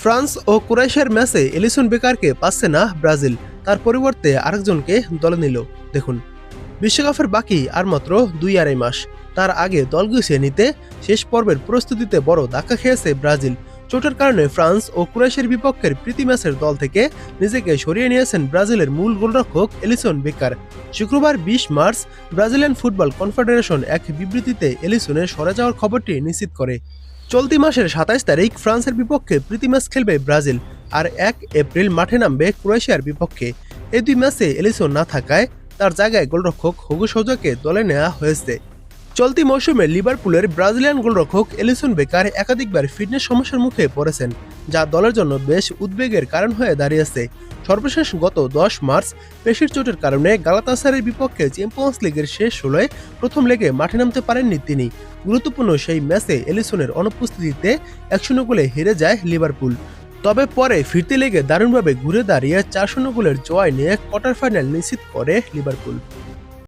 France ও ক্রোয়েশিয়ার ম্যাচে Ellison বেকারকে পাচ্ছে না ব্রাজিল, তার পরিবর্তে আরেকজনকে দলে নিল। দেখুন, বিশ্বকাপের বাকি আর মাত্র 2-2.5 মাস। তার আগে দল গুছিয়ে নিতে শেষ পর্বের প্রস্তুতিতে বড় ধাক্কা খেয়েছে ব্রাজিল। চোটের কারণে ফ্রান্স ও ক্রোয়েশিয়ার বিপক্ষের প্রীতি ম্যাচের দল থেকে নিজেকে সরিয়ে নিয়েছেন ব্রাজিলের মূল গোলরক্ষক এলিসন বেকার। শুক্রবার 20 মার্চ ব্রাজিলিয়ান ফুটবল কনফেডারেশন এক বিবৃতিতে এলিসনের সরে যাওয়ার খবরটি নিশ্চিত করে। চলতি মাসের 27 তারিখ ফ্রান্সের বিপক্ষে প্রীতি ম্যাচ খেলবে ব্রাজিল, আর 1 এপ্রিল মাঠে নামবে ক্রোয়েশিয়ার বিপক্ষে। এই দুই ম্যাচে এলিসন না থাকায় তার জায়গায় গোলরক্ষক হুগো সোজাকে দলে নেওয়া হয়েছে। চলতি মৌসুমে লিভারপুলের ব্রাজিলিয়ান গোলরক্ষক এলিসন বেকার একাধিকবার ফিটনেস সমস্যার মুখে পড়েছেন, যা দলের জন্য বেশ উদ্বেগের কারণ হয়ে দাঁড়িয়েছে। সর্বশেষ গত 10 মার্চ পেশির চোটের কারণে গালাতাসারের বিপক্ষে চ্যাম্পিয়ন্স লিগের শেষ 16-য় প্রথম লেগে মাঠে নামতে পারেননি তিনি। গুরুত্বপূর্ণ সেই ম্যাচে এলিসনের অনুপস্থিতিতে 1-0 গোলে হেরে যায় লিভারপুল। তবে পরে ফিরতি লেগে দারুণভাবে ঘুরে দাঁড়িয়ে 4-0 গোলের জয় নিয়ে কোয়ার্টার ফাইনাল নিশ্চিত করে লিভারপুল।